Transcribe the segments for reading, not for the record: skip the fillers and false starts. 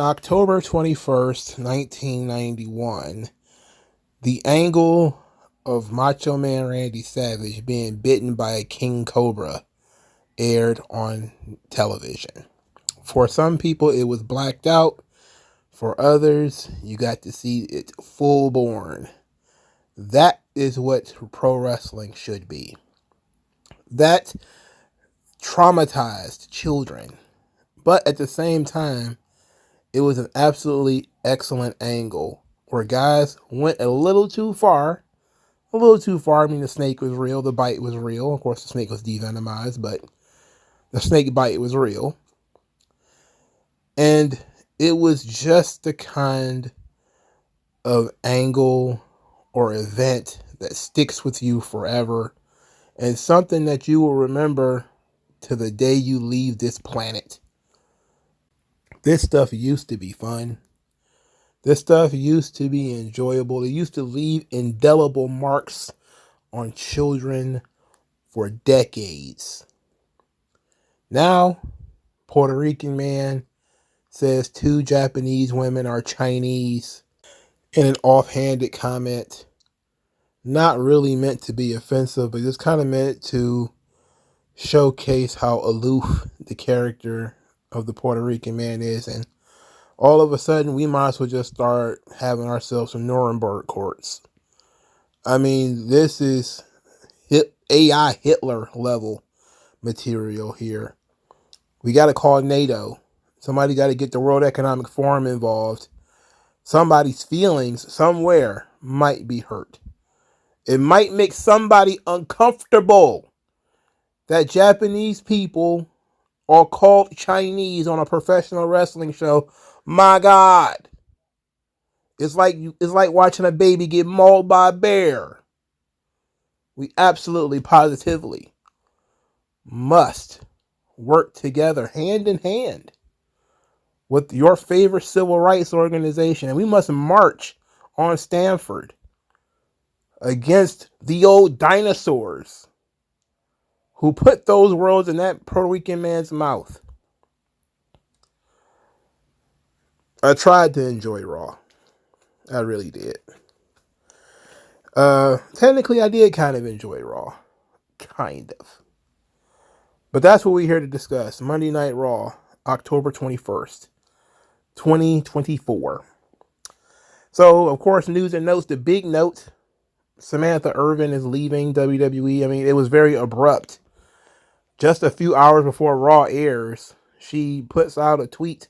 October 21st, 1991, the angle of Macho Man Randy Savage being bitten by a king cobra aired on television. For some people, it was blacked out. For others, you got to see it full born. That is what pro wrestling should be. That traumatized children. But at the same time, it was an absolutely excellent angle where guys went a little too far. A little too far. I mean, the snake was real. The bite was real. Of course, the snake was devenomized, but the snake bite was real. And it was just the kind of angle or event that sticks with you forever and something that you will remember to the day you leave this planet. This stuff used to be fun. This stuff used to be enjoyable. It used to leave indelible marks on children for decades. Now, Puerto Rican man says 2 Japanese women are Chinese in an offhanded comment. Not really meant to be offensive, but just kind of meant to showcase how aloof the character of the Puerto Rican man is. And all of a sudden, we might as well just start having ourselves some Nuremberg courts. I mean, this is AI Hitler level material here. We got to call NATO. Somebody got to get the World Economic Forum involved. Somebody's feelings somewhere might be hurt. It might make somebody uncomfortable that Japanese people are called Chinese on a professional wrestling show. My God. It's like watching a baby get mauled by a bear. We absolutely, positively must work together hand in hand with your favorite civil rights organization. And we must march on Stanford against the old dinosaurs who put those words in that Puerto Rican man's mouth. I tried to enjoy Raw. I really did. Technically, I did kind of enjoy Raw. Kind of. But that's what we're here to discuss. Monday Night Raw, October 21st, 2024. So, of course, news and notes. The big note, Samantha Irvin is leaving WWE. I mean, it was very abrupt. Just a few hours before Raw airs, she puts out a tweet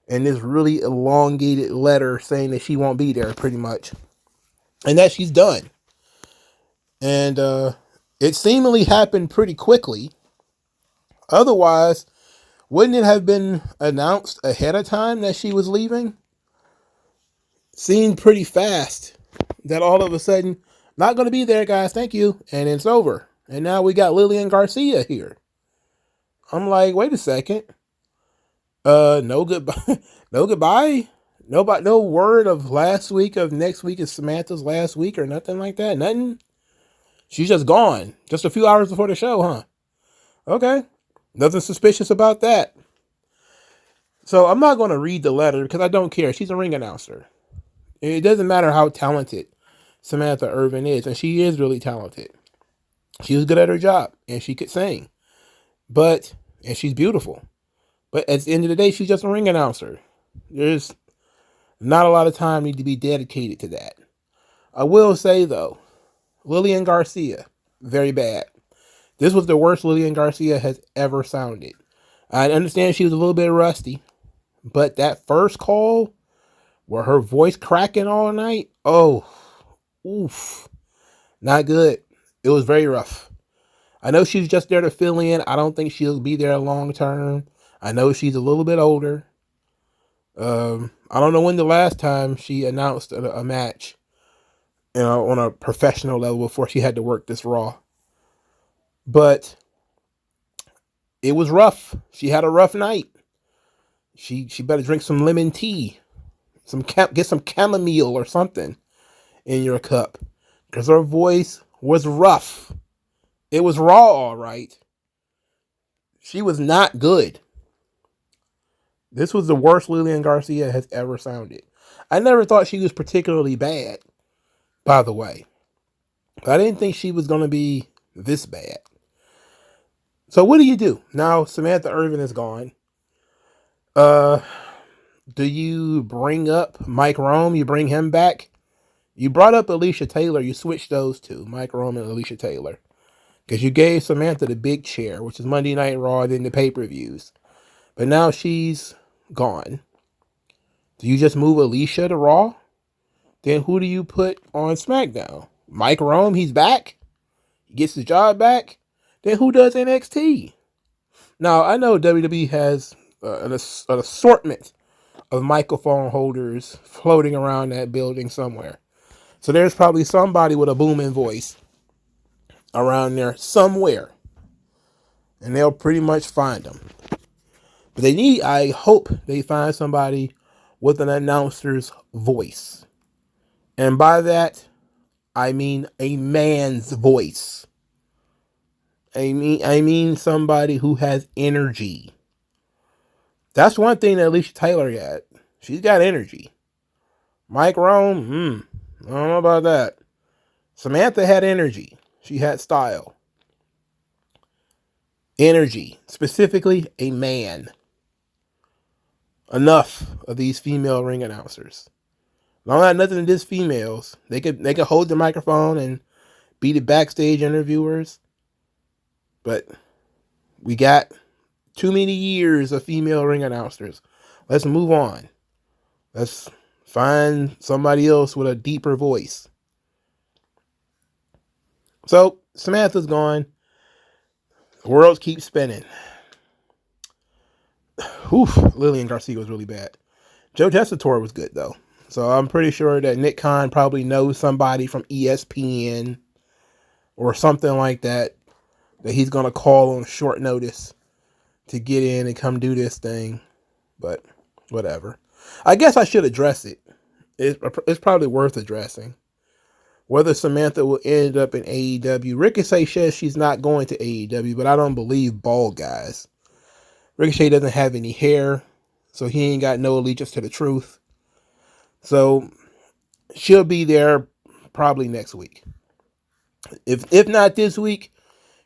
and this really elongated letter saying that she won't be there, pretty much. And that she's done. And it seemingly happened pretty quickly. Otherwise, wouldn't it have been announced ahead of time that she was leaving? Seemed pretty fast that all of a sudden, not going to be there, guys, thank you, and it's over. And now we got Lillian Garcia here. I'm like, wait a second. No goodbye. No goodbye. No word of last week, of next week is Samantha's last week or nothing like that. Nothing. She's just gone. Just a few hours before the show, huh? Okay. Nothing suspicious about that. So I'm not going to read the letter because I don't care. She's a ring announcer. It doesn't matter how talented Samantha Irvin is. And she is really talented. She was good at her job. And she could sing. And she's beautiful. But at the end of the day, she's just a ring announcer. There's not a lot of time need to be dedicated to that. I will say, though, Lillian Garcia, very bad. This was the worst Lillian Garcia has ever sounded. I understand she was a little bit rusty, but that first call where her voice cracking all night, oof, not good. It was very rough. I know she's just there to fill in. I don't think she'll be there long term. I know she's a little bit older. I don't know when the last time she announced a match, on a professional level before she had to work this Raw. But it was rough. She had a rough night. She better drink some lemon tea, get some chamomile or something in your cup, because her voice was rough. It was raw, all right. She was not good. This was the worst Lillian Garcia has ever sounded. I never thought she was particularly bad, by the way. I didn't think she was going to be this bad. So what do you do? Now Samantha Irvin is gone. Do you bring up Mike Rome? You bring him back? You brought up Alicia Taylor. You switched those two, Mike Rome and Alicia Taylor. Because you gave Samantha the big chair, which is Monday Night Raw and then the pay-per-views. But now she's gone. Do you just move Alicia to Raw? Then who do you put on SmackDown? Mike Rome, he's back? He gets the job back? Then who does NXT? Now, I know WWE has an assortment of microphone holders floating around that building somewhere. So there's probably somebody with a booming voice around there somewhere. And they'll pretty much find them. But I hope they find somebody with an announcer's voice. And by that, I mean a man's voice. I mean somebody who has energy. That's one thing that Alicia Taylor got. She's got energy. Mike Rome, I don't know about that. Samantha had energy. She had style. Energy. Specifically, a man. Enough of these female ring announcers. Don't have nothing to diss females. They could hold the microphone and be the backstage interviewers. But we got too many years of female ring announcers. Let's move on. Let's find somebody else with a deeper voice. So, Samantha's gone. The world keeps spinning. Lillian Garcia was really bad. Joe Tessitore was good, though. So, I'm pretty sure that Nick Khan probably knows somebody from ESPN or something like that he's going to call on short notice to get in and come do this thing. But, whatever. I guess I should address it. It's probably worth addressing. Whether Samantha will end up in AEW. Ricochet says she's not going to AEW, but I don't believe bald guys. Ricochet doesn't have any hair, so he ain't got no allegiance to the truth. So she'll be there probably next week. If not this week,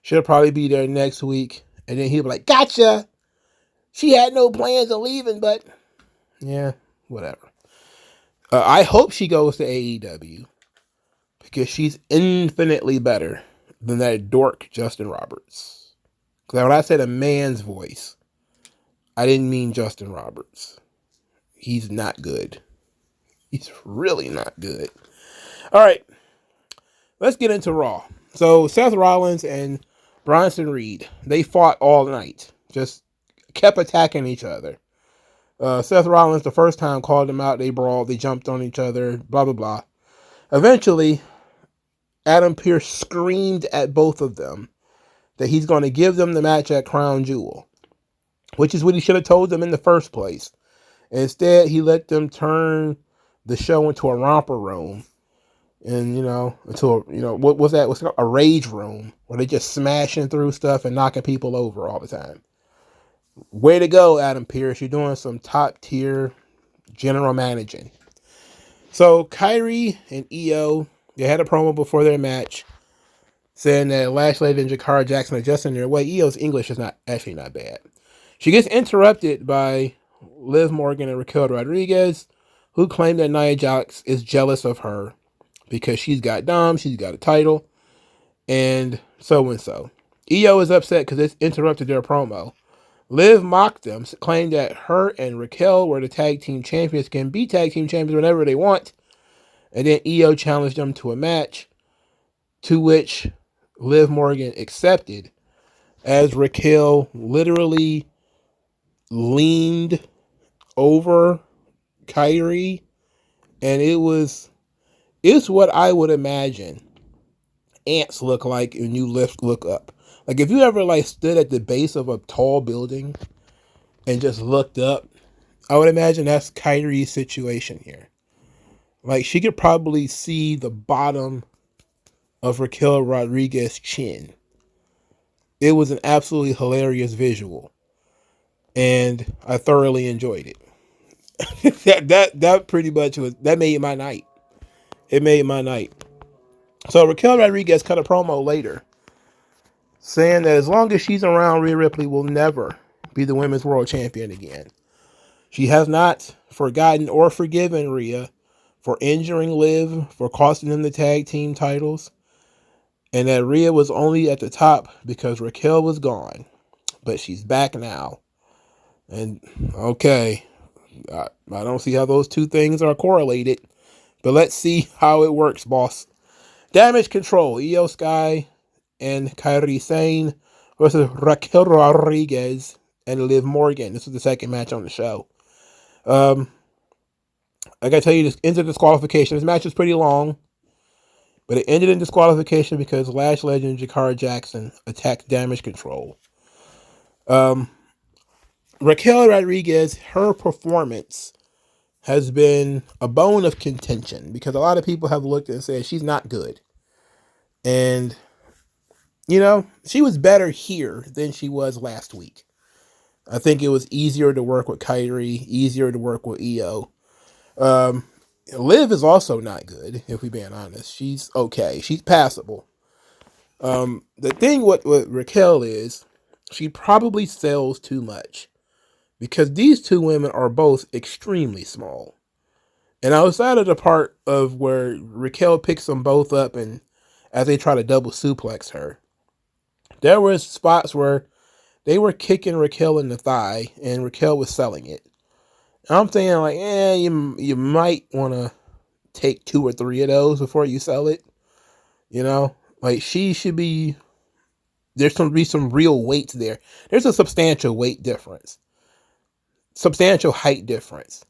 she'll probably be there next week. And then he'll be like, gotcha! She had no plans of leaving, but yeah, whatever. I hope she goes to AEW. Because she's infinitely better than that dork Justin Roberts. Because when I said a man's voice, I didn't mean Justin Roberts. He's not good. He's really not good. All right. Let's get into Raw. So Seth Rollins and Bronson Reed, they fought all night. Just kept attacking each other. Seth Rollins, the first time, called him out. They brawled. They jumped on each other. Blah, blah, blah. Eventually, Adam Pearce screamed at both of them that he's going to give them the match at Crown Jewel, which is what he should have told them in the first place. Instead, he let them turn the show into a romper room and, what was that? What's it called? A rage room where they just smashing through stuff and knocking people over all the time. Way to go, Adam Pearce. You're doing some top tier general managing. So Kyrie and Io, they had a promo before their match saying that Lashley and Jakara Jackson are just in their way. Io's English is not bad. She gets interrupted by Liv Morgan and Raquel Rodriguez, who claim that Nia Jax is jealous of her because she's got Dom, she's got a title, and so. Io is upset because it's interrupted their promo. Liv mocked them, claimed that her and Raquel were the tag team champions, can be tag team champions whenever they want. And then Io challenged them to a match, to which Liv Morgan accepted, as Raquel literally leaned over Kyrie, and it's what I would imagine ants look like when you look up. Like if you ever stood at the base of a tall building and just looked up, I would imagine that's Kyrie's situation here. She could probably see the bottom of Raquel Rodriguez's chin. It was an absolutely hilarious visual. and I thoroughly enjoyed it. that pretty much that made my night. It made my night. So Raquel Rodriguez cut a promo later saying that as long as she's around, Rhea Ripley will never be the women's world champion again. She has not forgotten or forgiven Rhea for injuring Liv, for costing them the tag team titles, and that Rhea was only at the top because Raquel was gone. But she's back now. And okay, I don't see how those two things are correlated, but let's see how it works, boss. Damage Control, Io Sky and Kairi Sane versus Raquel Rodriguez and Liv Morgan. This was the second match on the show. I gotta tell you, this ended disqualification. This match was pretty long, but it ended in disqualification because Lash legend Jakara Jackson attacked Damage Control. Raquel Rodriguez, her performance has been a bone of contention because a lot of people have looked and said she's not good. And, you know, she was better here than she was last week. I think it was easier to work with Kairi, easier to work with Io. Liv is also not good, if we're being honest. She's okay. She's passable. The thing with Raquel is she probably sells too much because these two women are both extremely small. And outside of the part of where Raquel picks them both up and as they try to double suplex her, there were spots where they were kicking Raquel in the thigh and Raquel was selling it. And I'm thinking like, you might want to take 2 or 3 of those before you sell it. You know, like she should be, there's going to be some real weight there. There's a substantial weight difference, substantial height difference,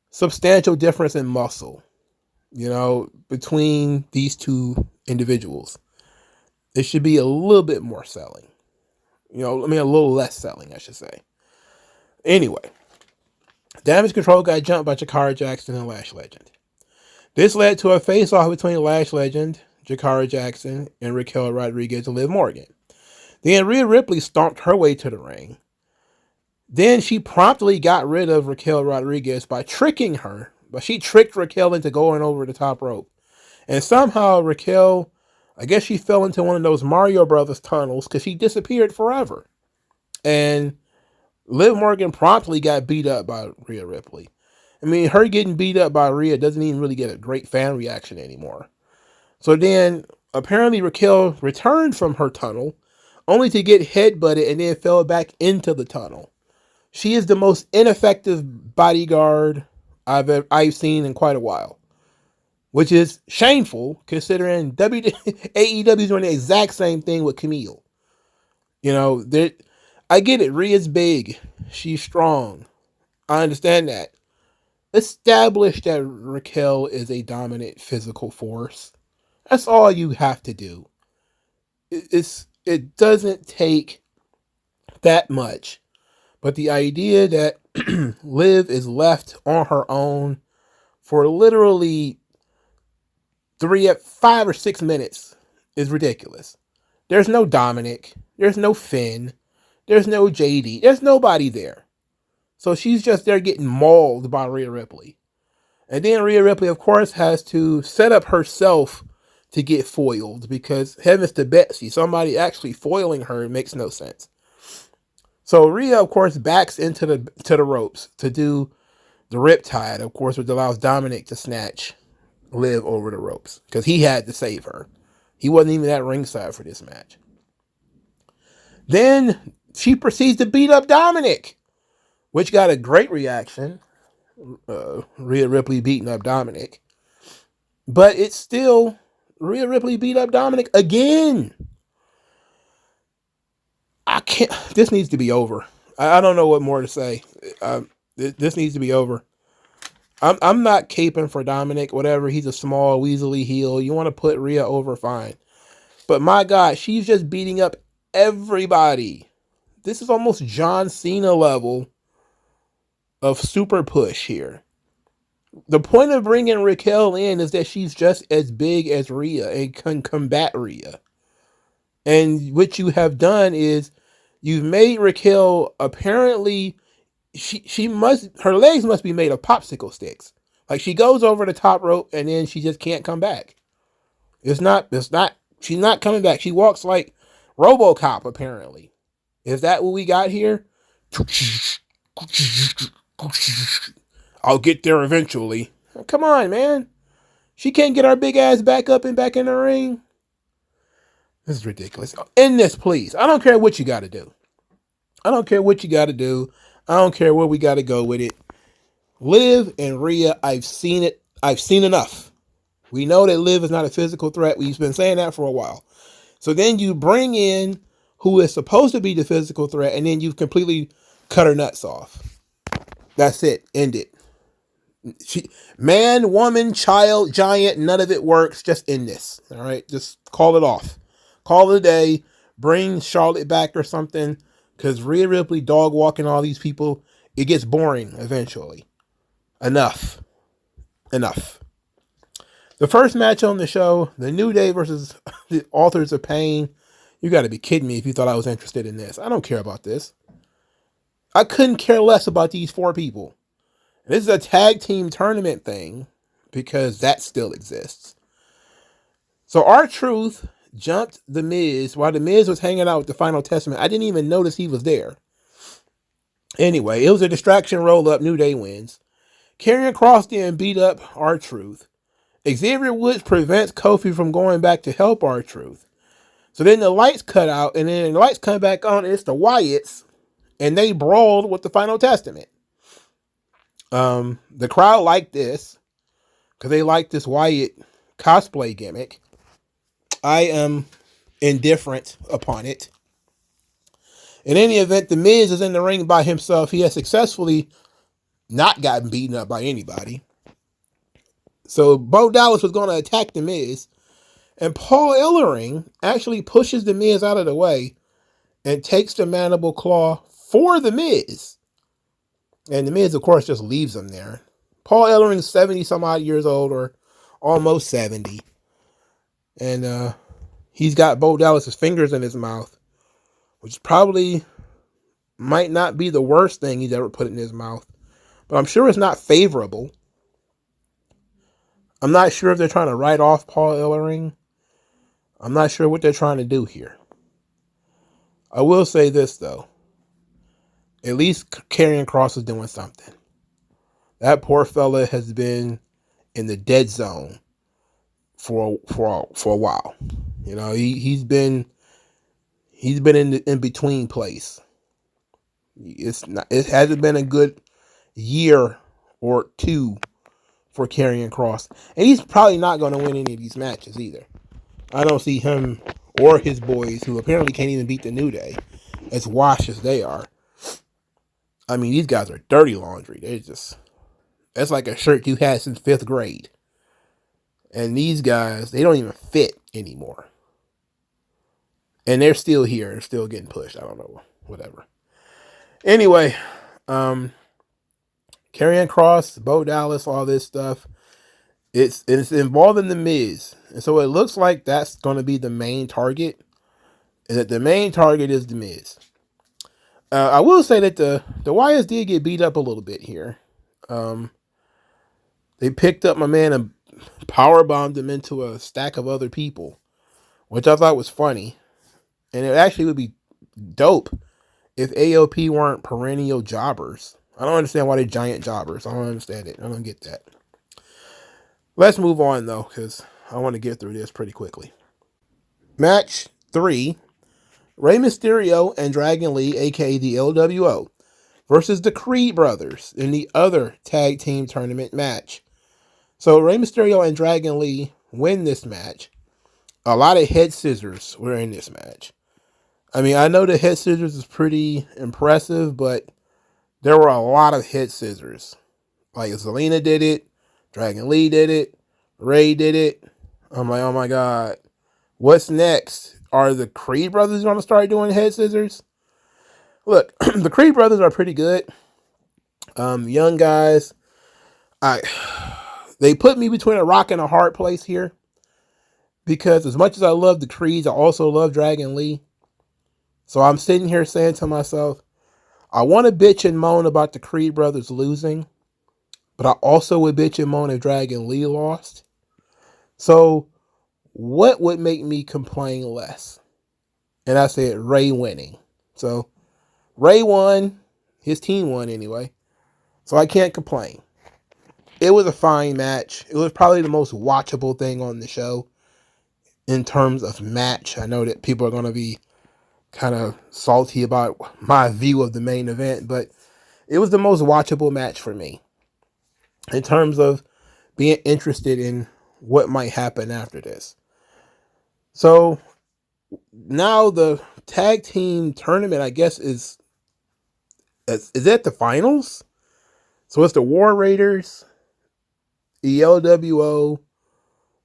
substantial difference in muscle, you know, between these two individuals. It should be a little bit more selling. You know, I mean, a little less selling, I should say. Anyway, Damage Control got jumped by Jakara Jackson and Lash Legend. This led to a face-off between Lash Legend, Jakara Jackson, and Raquel Rodriguez and Liv Morgan. Then Rhea Ripley stomped her way to the ring. Then she promptly got rid of Raquel Rodriguez by tricking her. But she tricked Raquel into going over the top rope. And somehow Raquel, I guess she fell into one of those Mario Brothers tunnels because she disappeared forever. And Liv Morgan promptly got beat up by Rhea Ripley. I mean, her getting beat up by Rhea doesn't even really get a great fan reaction anymore. So then, apparently Raquel returned from her tunnel, only to get headbutted and then fell back into the tunnel. She is the most ineffective bodyguard I've seen in quite a while, which is shameful considering AEW is doing the exact same thing with Camille. You know, I get it. Rhea's big. She's strong. I understand that. Establish that Raquel is a dominant physical force. That's all you have to do. It doesn't take that much. But the idea that Liv is left on her own for literally 5 or 6 minutes is ridiculous. There's no Dominic. There's no Finn. There's no JD. There's nobody there. So she's just there getting mauled by Rhea Ripley. And then Rhea Ripley, of course, has to set up herself to get foiled because heavens to Betsy, somebody actually foiling her makes no sense. So Rhea, of course, backs into the ropes to do the riptide, of course, which allows Dominic to snatch Liv over the ropes because he had to save her. He wasn't even at ringside for this match. Then she proceeds to beat up Dominic, which got a great reaction. Rhea Ripley beating up Dominic. But it's still Rhea Ripley beat up Dominic again. I can't. This needs to be over. I don't know what more to say. This needs to be over. I'm not caping for Dominic. Whatever. He's a small, weaselly heel. You want to put Rhea over, fine. But my God, she's just beating up everybody. This is almost John Cena level of super push here. The point of bringing Raquel in is that she's just as big as Rhea and can combat Rhea. And what you have done is You've made Raquel apparently her legs must be made of popsicle sticks. Like she goes over the top rope and then she just can't come back. She's not coming back. She walks like RoboCop apparently. Is that what we got here? I'll get there eventually. Come on, man. She can't get our big ass back up and back in the ring. This is ridiculous. End this, please. I don't care what you got to do. I don't care what you got to do. I don't care where we got to go with it. Liv and Rhea, I've seen it. I've seen enough. We know that Liv is not a physical threat. We've been saying that for a while. So then you bring in who is supposed to be the physical threat, and then you've completely cut her nuts off. That's it. End it. Man, woman, child, giant, none of it works. Just end this. All right? Just call it off. Call it a day. Bring Charlotte back or something. Because Rhea Ripley dog walking all these people, it gets boring eventually. Enough. The first match on the show, The New Day versus the Authors of Pain. You got to be kidding me if you thought I was interested in this. I don't care about this. I couldn't care less about these four people. This is a tag team tournament thing because that still exists. So R-Truth jumped The Miz while The Miz was hanging out with the Final Testament. I didn't even notice he was there. Anyway, it was a distraction roll-up. New Day wins. Karrion Kross then beat up R-Truth. Xavier Woods prevents Kofi from going back to help R-Truth. So then the lights cut out, and then the lights come back on, and it's the Wyatts, and they brawled with the Final Testament. The crowd liked this, because they liked this Wyatt cosplay gimmick. I am indifferent upon it. In any event, The Miz is in the ring by himself. He has successfully not gotten beaten up by anybody. So Bo Dallas was going to attack The Miz. And Paul Ellering actually pushes The Miz out of the way and takes the mandible claw for The Miz. And The Miz, of course, just leaves him there. Paul Ellering's 70 some odd years old, or almost 70. And he's got Bo Dallas's fingers in his mouth, which probably might not be the worst thing he's ever put in his mouth. But I'm sure it's not favorable. I'm not sure if they're trying to write off Paul Ellering. I'm not sure what they're trying to do here. I will say this, though. At least Karrion Kross is doing something. That poor fella has been in the dead zone for a while. You know, he's been in the in-between place. It hasn't been a good year or two for Karrion Kross. And he's probably not going to win any of these matches either. I don't see him or his boys, who apparently can't even beat the New Day, as washed as they are. I mean, these guys are dirty laundry. That's like a shirt you had since 5th grade. And these guys, they don't even fit anymore. And they're still here. They're still getting pushed. I don't know. Whatever. Anyway, Karrion Kross, Bo Dallas, all this stuff. It's involving The Miz. And so it looks like that's going to be the main target. And that the main target is The Miz. I will say that the Wyatts did get beat up a little bit here. They picked up my man and powerbombed him into a stack of other people, which I thought was funny. And it actually would be dope if AOP weren't perennial jobbers. I don't understand why they're giant jobbers. I don't understand it. I don't get that. Let's move on, though, because I want to get through this pretty quickly. Match 3. Rey Mysterio and Dragon Lee, a.k.a. the LWO, versus the Creed Brothers in the other tag team tournament match. So Rey Mysterio and Dragon Lee win this match. A lot of head scissors were in this match. I mean, I know the head scissors is pretty impressive, but there were a lot of head scissors. Like Zelina did it, Dragon Lee did it, Rey did it. I'm like, oh my God. What's next? Are the Creed Brothers going to start doing head scissors? Look, the Creed Brothers are pretty good. Young guys. They put me between a rock and a hard place here. Because as much as I love the Creeds, I also love Dragon Lee. So I'm sitting here saying to myself, I want to bitch and moan about the Creed brothers losing, but I also would bitch and moan if Dragon Lee lost. So what would make me complain less? And I said Ray winning. So Ray won. His team won anyway. So I can't complain. It was a fine match. It was probably the most watchable thing on the show in terms of match. I know that people are going to be kind of salty about my view of the main event, but it was the most watchable match for me in terms of being interested in what might happen after this. So now the tag team tournament, I guess, is at the finals. So it's the War Raiders, the LWO,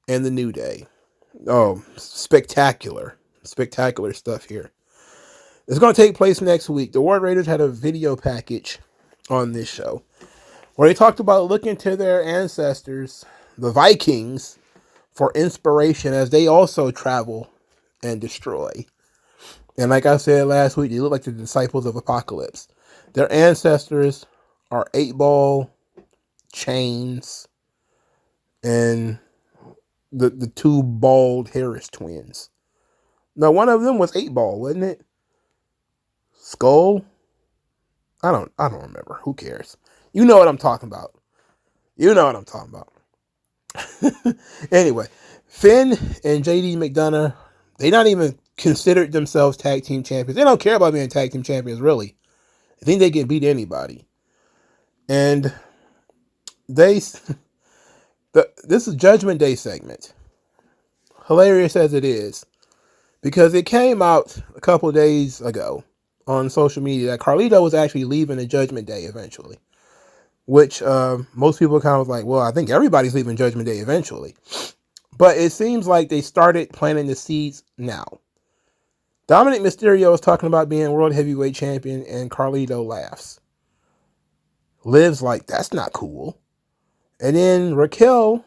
and the New Day. Oh, spectacular stuff here. It's going to take place next week. The War Raiders had a video package on this show where they talked about looking to their ancestors, the Vikings, for inspiration as they also travel and destroy. And like I said last week, they look like the disciples of Apocalypse. Their ancestors are 8-Ball, Chains, and the two bald Harris twins. No, one of them was 8-Ball, wasn't it? Skull? I don't remember. Who cares? You know what I'm talking about. Anyway, Finn and JD McDonough, they not even considered themselves tag team champions. They don't care about being tag team champions, really. I think they can beat anybody. And this is Judgment Day segment. Hilarious as it is, because it came out a couple days ago on social media that Carlito was actually leaving the Judgment Day eventually, which most people kind of like, well, I think everybody's leaving Judgment Day eventually. But it seems like they started planting the seeds now. Dominic Mysterio is talking about being World Heavyweight Champion, and Carlito laughs. Liv's like, that's not cool. And then Raquel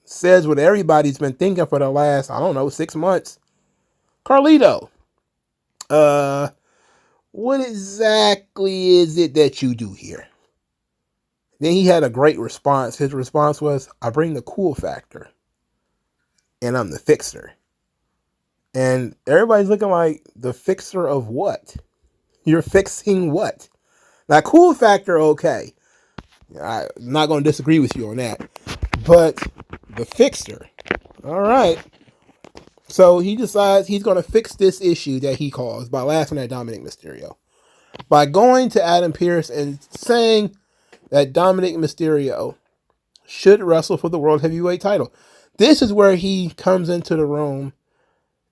says what everybody's been thinking for the last, 6 months. Carlito, what exactly is it that you do here? Then he had a great response. His response was, I bring the cool factor, and I'm the fixer. And everybody's looking like, the fixer of what? You're fixing what? Now, cool factor, okay. I'm not going to disagree with you on that. But the fixer, all right. So he decides he's going to fix this issue that he caused by laughing at Dominic Mysterio. By going to Adam Pearce and saying that Dominic Mysterio should wrestle for the World Heavyweight title. This is where he comes into the room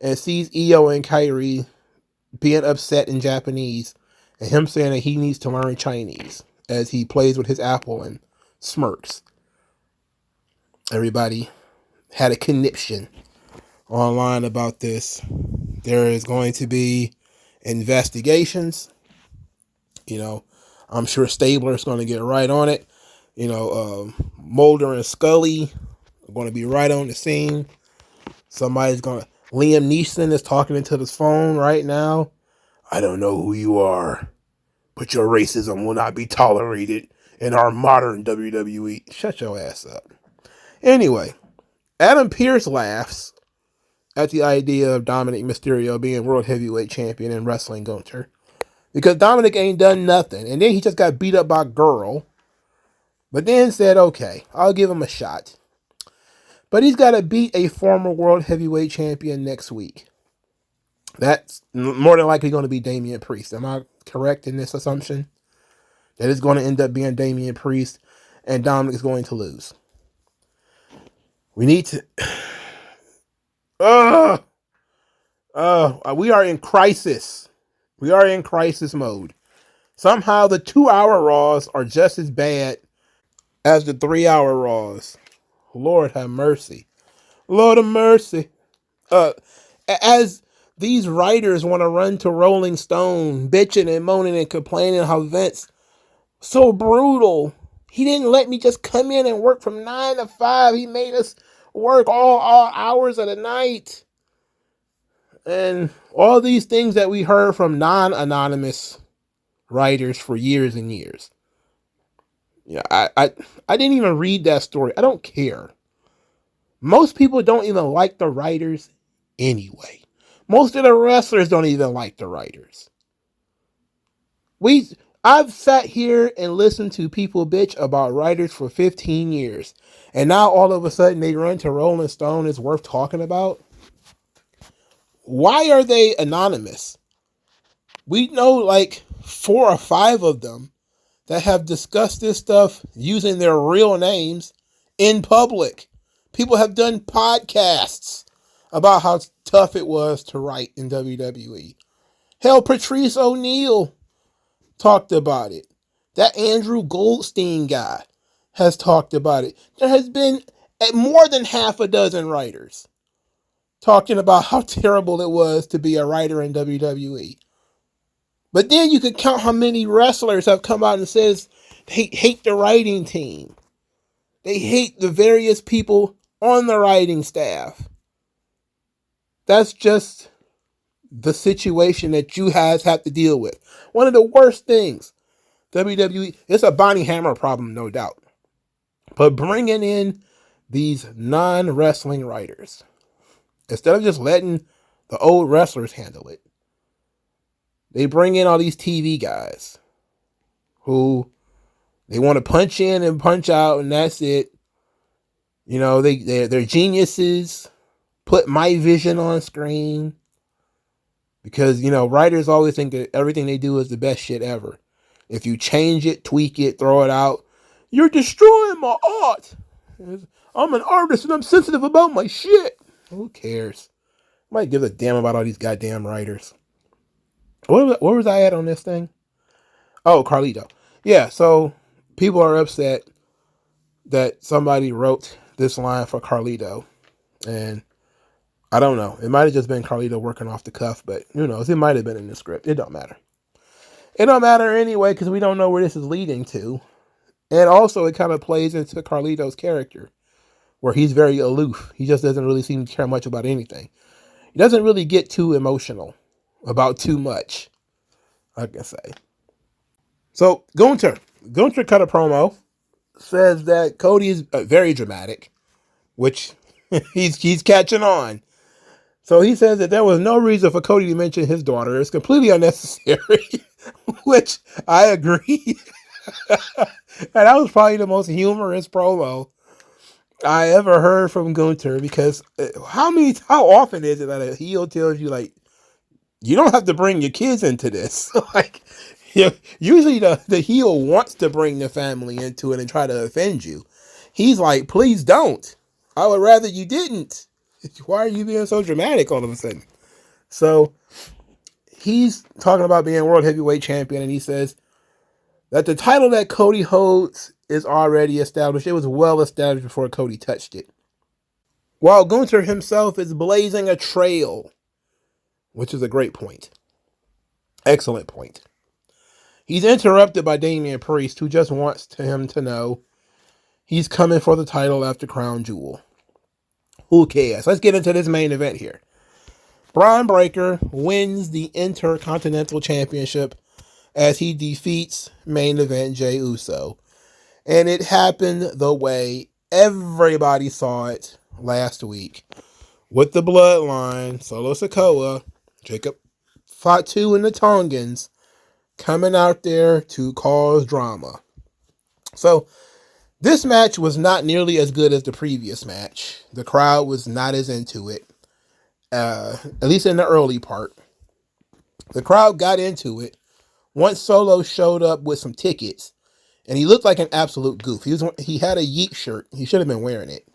and sees Io and Kairi being upset in Japanese and him saying that he needs to learn Chinese as he plays with his apple and smirks. Everybody had a conniption online about this. There is going to be investigations. I'm sure Stabler's going to get right on it. Mulder and Scully are going to be right on the scene. Liam Neeson is talking into this phone right now. I don't know who you are, but your racism will not be tolerated in our modern WWE. Shut your ass up. Anyway, Adam Pearce laughs at the idea of Dominic Mysterio being World Heavyweight Champion and wrestling Gunther, because Dominic ain't done nothing. And then he just got beat up by a girl, but then said, okay, I'll give him a shot. But he's got to beat a former World Heavyweight Champion next week. That's more than likely going to be Damian Priest. Am I correct in this assumption? That it's going to end up being Damian Priest, and Dominic is going to lose. We need to... we are in crisis. We are in crisis mode. Somehow the 2-hour Raws are just as bad as the 3-hour Raws. Lord have mercy. Lord of mercy. As these writers want to run to Rolling Stone, bitching and moaning and complaining how Vince so brutal. He didn't let me just come in and work from 9 to 5. He made us work all hours of the night. And all these things that we heard from non-anonymous writers for years and years. Yeah, I didn't even read that story. I don't care. Most people don't even like the writers anyway. Most of the wrestlers don't even like the writers. I've sat here and listened to people bitch about writers for 15 years. And now all of a sudden they run to Rolling Stone is worth talking about. Why are they anonymous? We know like 4 or 5 of them that have discussed this stuff using their real names in public. People have done podcasts about how tough it was to write in WWE. Hell, Patrice O'Neal talked about it. That Andrew Goldstein guy has talked about it. There has been more than half a dozen writers talking about how terrible it was to be a writer in WWE. But then you could count how many wrestlers have come out and says they hate the writing team. They hate the various people on the writing staff. That's just the situation that you guys have to deal with. One of the worst things, WWE, it's a Bonnie Hammer problem, no doubt. But bringing in these non-wrestling writers, instead of just letting the old wrestlers handle it, they bring in all these TV guys who they want to punch in and punch out, and that's it. You know, they're geniuses. Put my vision on screen. Because, you know, writers always think that everything they do is the best shit ever. If you change it, tweak it, throw it out, you're destroying my art. I'm an artist and I'm sensitive about my shit. Who cares? Nobody gives a damn about all these goddamn writers. Where was I at on this thing? Oh, Carlito. Yeah, so people are upset that somebody wrote this line for Carlito. And I don't know. It might have just been Carlito working off the cuff, but who knows? It might have been in the script. It don't matter. It don't matter anyway because we don't know where this is leading to. And also it kind of plays into Carlito's character where he's very aloof. He just doesn't really seem to care much about anything. He doesn't really get too emotional about too much, I can say. So Gunther cut a promo, says that Cody is very dramatic, which he's catching on. So he says that there was no reason for Cody to mention his daughter. It's completely unnecessary, which I agree. And that was probably the most humorous promo I ever heard from Gunther, because how often is it that a heel tells you, like, you don't have to bring your kids into this? Like, usually the heel wants to bring the family into it and try to offend you. He's like, please don't. I would rather you didn't. Why are you being so dramatic all of a sudden? So he's talking about being world heavyweight champion, and he says that the title that Cody holds is already established. It was well established before Cody touched it. While Gunther himself is blazing a trail, which is a great point. Excellent point. He's interrupted by Damian Priest, who just wants him to know he's coming for the title after Crown Jewel. Who cares? Let's get into this main event here. Braun Breaker wins the Intercontinental Championship as he defeats main event Jey Uso. And it happened the way everybody saw it last week. With the Bloodline, Solo Sikoa, Jacob Fatu, and the Tongans coming out there to cause drama. So this match was not nearly as good as the previous match. The crowd was not as into it, at least in the early part. The crowd got into it once Solo showed up with some tickets, and he looked like an absolute goof. He had a Yeet shirt. He should have been wearing it.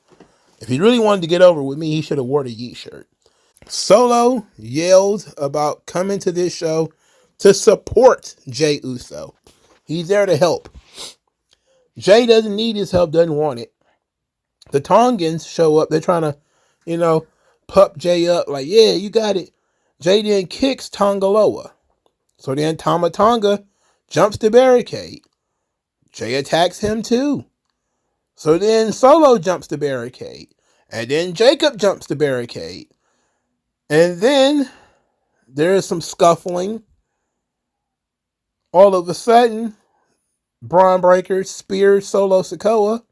If he really wanted to get over with me, he should have wore the Yeet shirt. Solo yelled about coming to this show to support Jey Uso. He's there to help. Jey doesn't need his help, doesn't want it. The Tongans show up. They're trying to, pup Jey up like, yeah, you got it. Jey then kicks Tongaloa. So then Tama Tonga jumps the barricade. Jey attacks him too. So then Solo jumps the barricade. And then Jacob jumps the barricade. And then there's some scuffling. All of a sudden, Braun Breaker spears Solo Sikoa,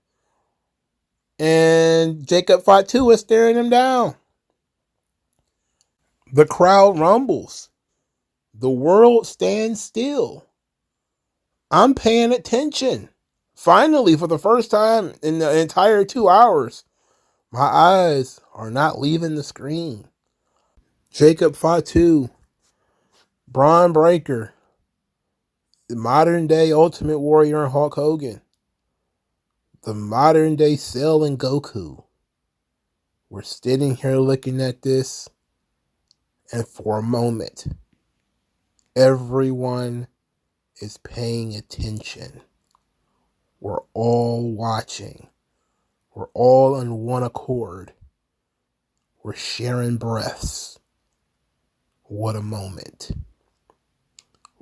and Jacob Fatu is staring him down. The crowd rumbles. The world stands still. I'm paying attention. Finally, for the first time in the entire 2 hours, my eyes are not leaving the screen. Jacob Fatu, Braun Breaker, the modern day Ultimate Warrior and Hulk Hogan, the modern day Cell and Goku. We're sitting here looking at this, and for a moment, everyone is paying attention. We're all watching. We're all on one accord. We're sharing breaths. What a moment.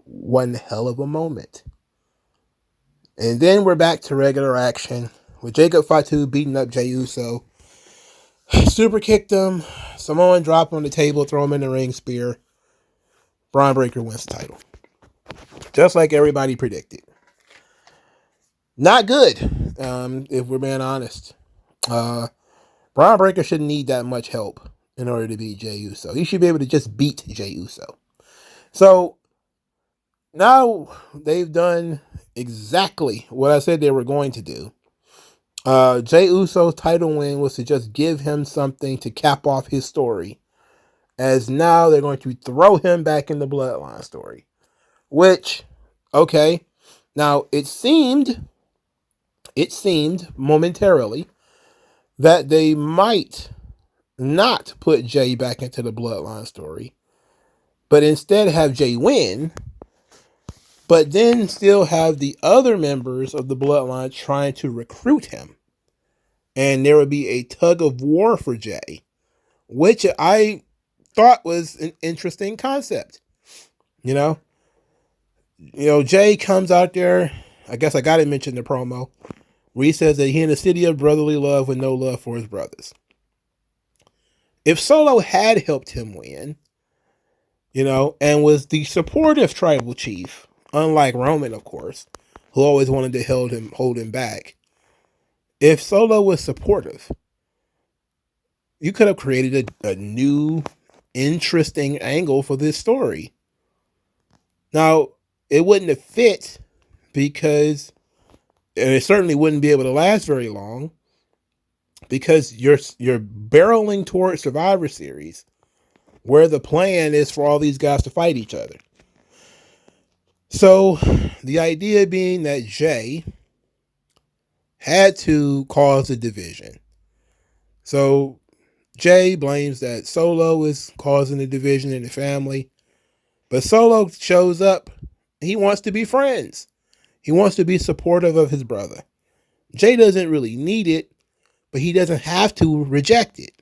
One hell of a moment. And then we're back to regular action with Jacob Fatu beating up Jey Uso. Super kicked him. Samoan drop on the table, throw him in the ring, spear. Braun Breaker wins the title. Just like everybody predicted. Not good, if we're being honest. Braun Breaker shouldn't need that much help in order to beat Jey Uso. He should be able to just beat Jey Uso. So now they've done exactly what I said they were going to do. Jey Uso's title win was to just give him something to cap off his story. As now they're going to throw him back in the Bloodline story. Which, okay. Now it seemed momentarily that they might not put Jey back into the Bloodline story, but instead have Jey win, but then still have the other members of the Bloodline trying to recruit him. And there would be a tug of war for Jey, which I thought was an interesting concept. You know, Jey comes out there. I guess I got to mention the promo where he says that he in a city of brotherly love with no love for his brothers. If Solo had helped him win, and was the supportive tribal chief, unlike Roman, of course, who always wanted to hold him back. If Solo was supportive, you could have created a new, interesting angle for this story. Now, it wouldn't have fit because it certainly wouldn't be able to last very long because you're barreling towards Survivor Series, where the plan is for all these guys to fight each other. So the idea being that Jey had to cause a division. So Jey blames that Solo is causing a division in the family, but Solo shows up. He wants to be friends. He wants to be supportive of his brother. Jey doesn't really need it, but he doesn't have to reject it.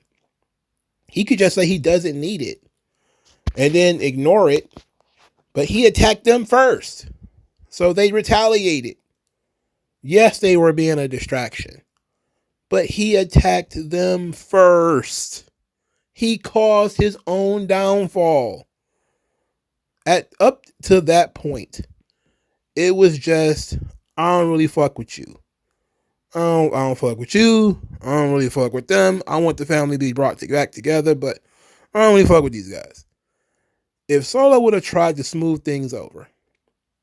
He could just say he doesn't need it and then ignore it, but he attacked them first. So they retaliated. Yes, they were being a distraction, but he attacked them first. He caused his own downfall. Up to that point, it was just, I don't really fuck with you. I don't fuck with you. I don't really fuck with them. I want the family to be brought back together, but I don't really fuck with these guys. If Solo would have tried to smooth things over,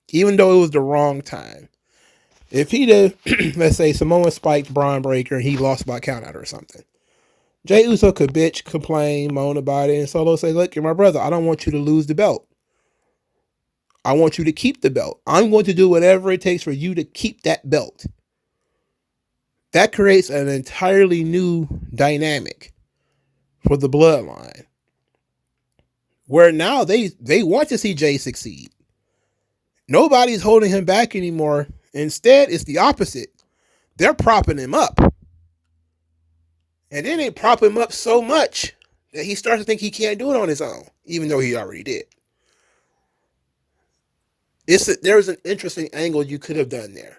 even though it was the wrong time, if he'd have, let's say, Samoa spiked Braun Breaker and he lost by count out or something, Jey Uso could bitch, complain, moan about it, and Solo say, look, you're my brother. I don't want you to lose the belt. I want you to keep the belt. I'm going to do whatever it takes for you to keep that belt. That creates an entirely new dynamic for the Bloodline, where now they want to see Jey succeed. Nobody's holding him back anymore. Instead, it's the opposite. They're propping him up. And then they prop him up so much that he starts to think he can't do it on his own, even though he already did. There's an interesting angle you could have done there.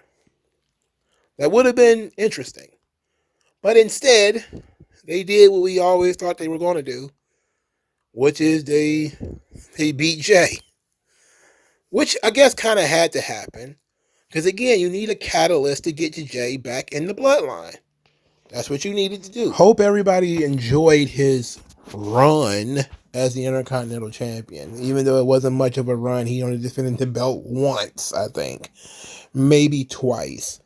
That would have been interesting. But instead, they did what we always thought they were going to do. which is they beat Jay, which I guess kind of had to happen. Because again, you need a catalyst to get Jay back in the bloodline. That's what you needed to do. Hope everybody enjoyed his run as the Intercontinental Champion. Even though it wasn't much of a run, he only defended the belt once, I think. Maybe twice.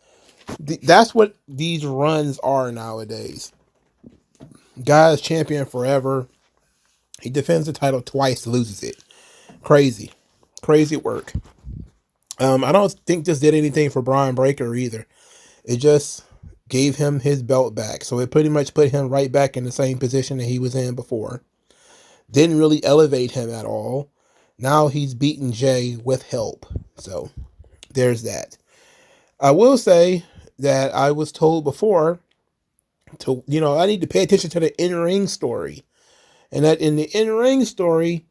That's what these runs are nowadays. Guy's champion forever. He defends the title twice, loses it. Crazy. Crazy work. I don't think this did anything for Brian Breaker either. It just gave him his belt back. So it pretty much put him right back in the same position that he was in before. Didn't really elevate him at all. Now he's beaten Jay with help. So there's that. I will say that I was told before to, I need to pay attention to the in-ring story. And that in the in-ring story,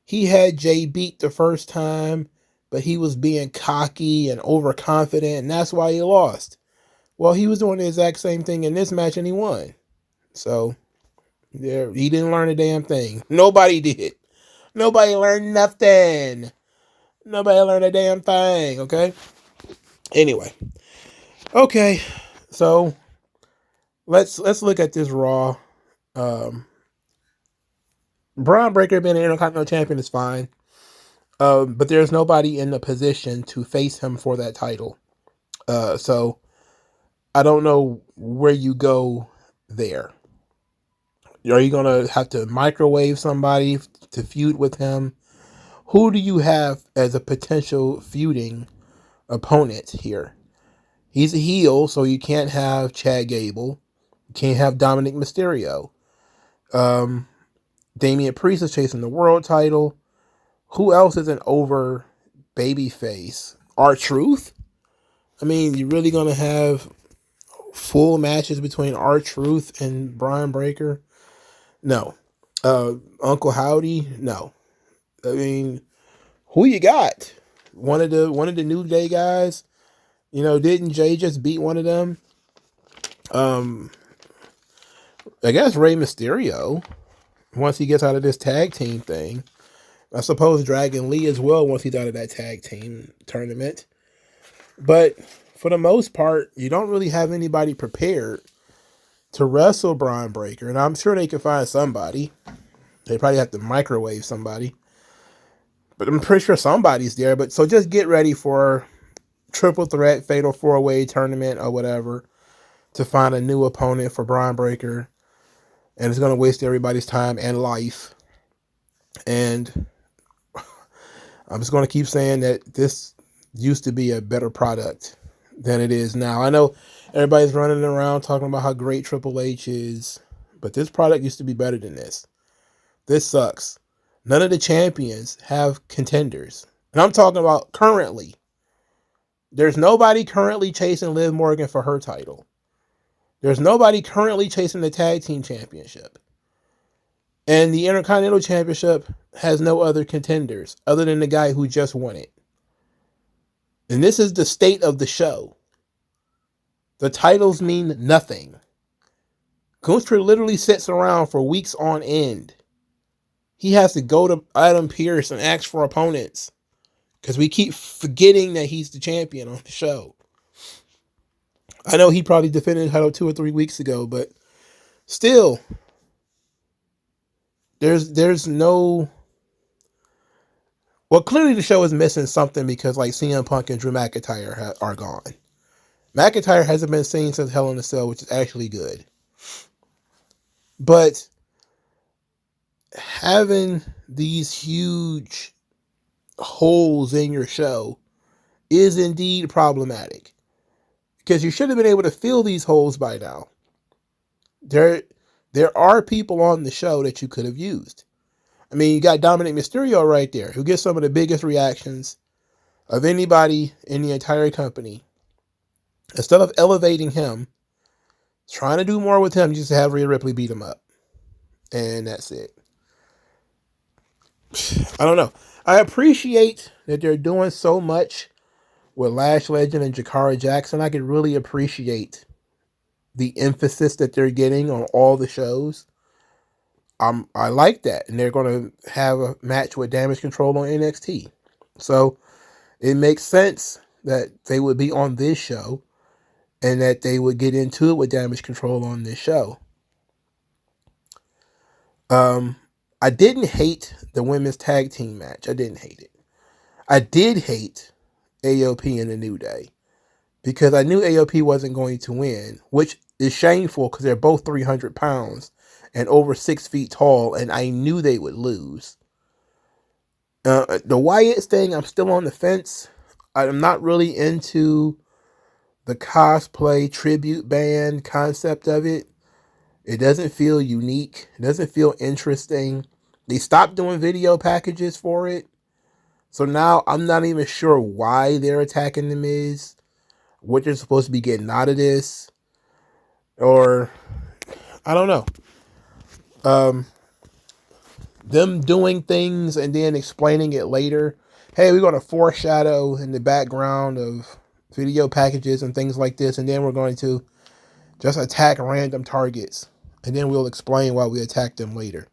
he had Jay beat the first time, but he was being cocky and overconfident, and that's why he lost. Well, he was doing the exact same thing in this match, and he won. So, he didn't learn a damn thing. Nobody did. Nobody learned nothing. Nobody learned a damn thing, okay? Anyway. Okay, so let's look at this Raw. Braun Breaker being an Intercontinental Champion is fine. But there's nobody in the position to face him for that title. So I don't know where you go there. Are you going to have to microwave somebody to feud with him? Who do you have as a potential feuding opponent here? He's a heel, so you can't have Chad Gable. You can't have Dominic Mysterio. Damian Priest is chasing the world title. Who else is an over babyface? R-Truth? I mean, you really going to have full matches between R-Truth and Brian Breaker? No. Uncle Howdy? No. I mean, who you got? One of the New Day guys? Didn't Jay just beat one of them? I guess Rey Mysterio, once he gets out of this tag team thing. I suppose Dragon Lee as well once he's out of that tag team tournament. But for the most part, you don't really have anybody prepared to wrestle Brian Breaker. And I'm sure they can find somebody. They probably have to microwave somebody. But I'm pretty sure somebody's there. But so just get ready for triple threat, fatal 4-way tournament or whatever to find a new opponent for Brian Breaker. And it's going to waste everybody's time and life. And I'm just going to keep saying that this used to be a better product than it is now. I know everybody's running around talking about how great Triple H is, but this product used to be better than this. This sucks. None of the champions have contenders. And I'm talking about currently. There's nobody currently chasing Liv Morgan for her title. There's nobody currently chasing the tag team championship. And the Intercontinental Championship has no other contenders other than the guy who just won it. And this is the state of the show. The titles mean nothing. Gunther literally sits around for weeks on end. He has to go to Adam Pearce and ask for opponents. Because we keep forgetting that he's the champion on the show. I know he probably defended the title 2 or 3 weeks ago, but still, there's no... Well, clearly the show is missing something because like CM Punk and Drew McIntyre are gone. McIntyre hasn't been seen since Hell in a Cell, which is actually good. But having these huge holes in your show is indeed problematic. Because you should have been able to fill these holes by now. There are people on the show that you could have used. I mean, you got Dominic Mysterio right there, who gets some of the biggest reactions of anybody in the entire company. Instead of elevating him, trying to do more with him, just have Rhea Ripley beat him up. And that's it. I don't know. I appreciate that they're doing so much with Lash Legend and Jakara Jackson. I can really appreciate the emphasis that they're getting on all the shows. I like that, and they're going to have a match with Damage Control on NXT. So it makes sense that they would be on this show and that they would get into it with Damage Control on this show. I didn't hate the women's tag team match. I didn't hate it. I did hate AOP and the New Day because I knew AOP wasn't going to win, which is shameful because they're both 300 pounds and over 6 feet tall, and I knew they would lose. The Wyatt thing, I'm still on the fence. I'm not really into the cosplay tribute band concept of it. It doesn't feel unique. It doesn't feel interesting. They stopped doing video packages for it. So now I'm not even sure why they're attacking The Miz, what they're supposed to be getting out of this, or I don't know. Them doing things and then explaining it later. Hey, we're going to foreshadow in the background of video packages and things like this, and then we're going to just attack random targets, and then we'll explain why we attacked them later.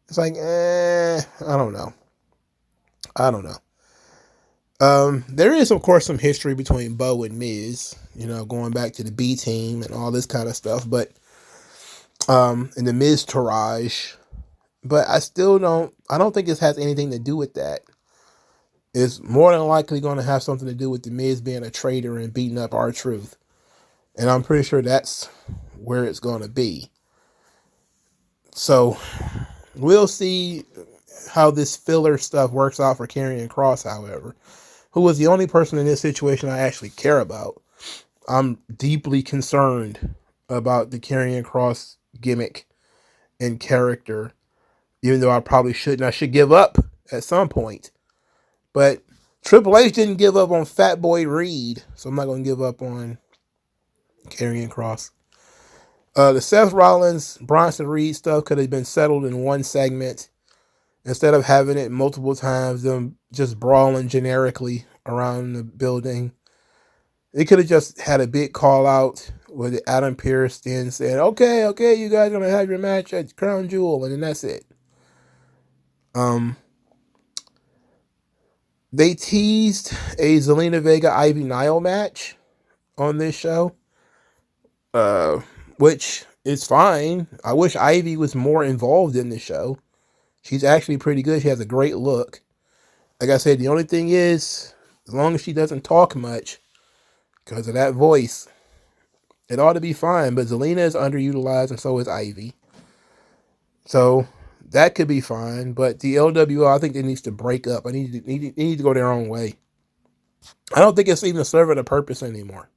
It's like, I don't know. There is, of course, some history between Bo and Miz, going back to the B team and all this kind of stuff, but in the Miz Tourage, but I don't think this has anything to do with that. It's more than likely going to have something to do with the Miz being a traitor and beating up R-Truth. And I'm pretty sure that's where it's going to be. So we'll see how this filler stuff works out for Karrion Kross, however, who was the only person in this situation I actually care about. I'm deeply concerned about the Karrion Kross gimmick and character, even though I probably shouldn't. I should give up at some point. But Triple H didn't give up on Fat Boy Reed, so I'm not going to give up on Karrion Kross. The Seth Rollins, Bronson Reed stuff could have been settled in one segment instead of having it multiple times, them just brawling generically around the building. They could have just had a big call out with Adam Pearce then saying, okay, you guys are going to have your match at Crown Jewel, and then that's it. They teased a Zelina Vega Ivy Nile match on this show, which is fine. I wish Ivy was more involved in the show. She's actually pretty good. She has a great look. Like I said, the only thing is, as long as she doesn't talk much, because of that voice, it ought to be fine. But Zelina is underutilized, and so is Ivy. So that could be fine. But the LWO, I think it needs to break up. They need to go their own way. I don't think it's even serving a purpose anymore.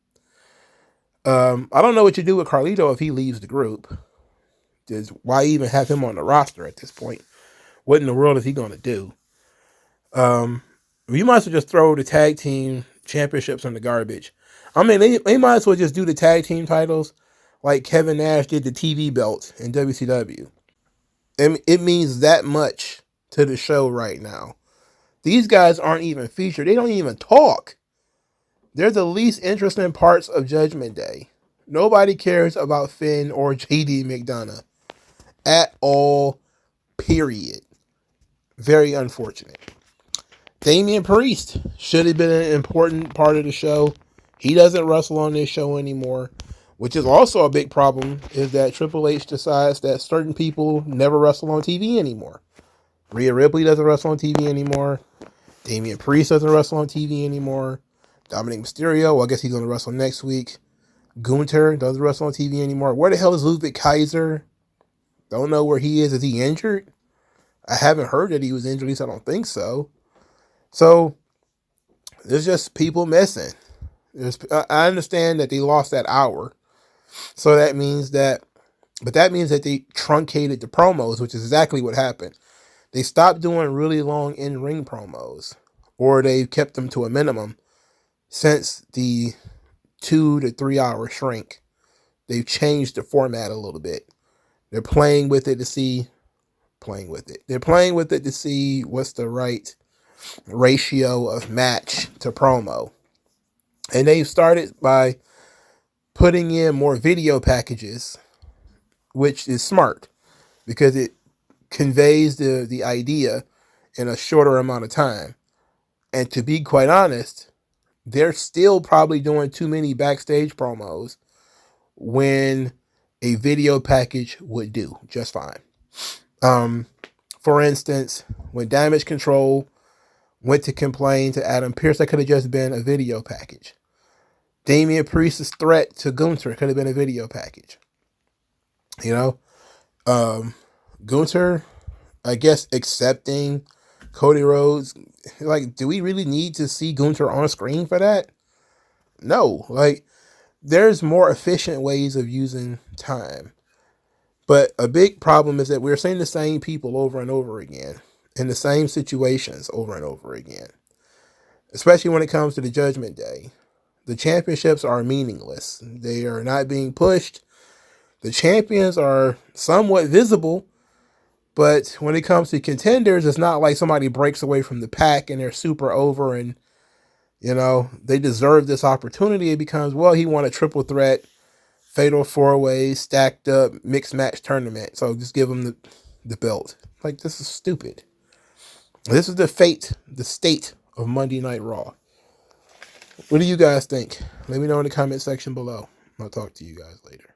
I don't know what you do with Carlito if he leaves the group. Why even have him on the roster at this point? What in the world is he going to do? You might as well just throw the tag team championships in the garbage. I mean, they might as well just do the tag team titles like Kevin Nash did the TV belt in WCW. And it means that much to the show right now. These guys aren't even featured. They don't even talk. They're the least interesting parts of Judgment Day. Nobody cares about Finn or JD McDonough at all, period. Very unfortunate. Damian Priest should have been an important part of the show. He doesn't wrestle on this show anymore, which is also a big problem, is that Triple H decides that certain people never wrestle on TV anymore. Rhea Ripley doesn't wrestle on TV anymore. Damian Priest doesn't wrestle on TV anymore. Dominic Mysterio, well, I guess he's going to wrestle next week. Gunther doesn't wrestle on TV anymore. Where the hell is Ludwig Kaiser? Don't know where he is. Is he injured? I haven't heard that he was injured. At least I don't think so. So, there's just people missing. I understand that they lost that hour. So that means that they truncated the promos, which is exactly what happened. They stopped doing really long in-ring promos, or they kept them to a minimum since the 2 to 3 hour shrink. They've changed the format a little bit. They're playing with it to see what's the right ratio of match to promo. And they've started by putting in more video packages, which is smart because it conveys the idea in a shorter amount of time. And to be quite honest, they're still probably doing too many backstage promos when a video package would do just fine. For instance, when Damage Control went to complain to Adam Pearce, that could have just been a video package. Damian Priest's threat to Gunther could have been a video package. You know, Gunther, I guess, accepting Cody Rhodes. Like, do we really need to see Gunther on screen for that? No. Like, there's more efficient ways of using time. But a big problem is that we're seeing the same people over and over again in the same situations over and over again, especially when it comes to the Judgment Day. The championships are meaningless. They are not being pushed. The champions are somewhat visible, but when it comes to contenders, it's not like somebody breaks away from the pack and they're super over and, you know, they deserve this opportunity. It becomes, well, he won a triple threat, fatal four-way, stacked up, mixed match tournament. So just give him the belt. Like, this is stupid. This is the state of Monday Night Raw. What do you guys think? Let me know in the comment section below. I'll talk to you guys later.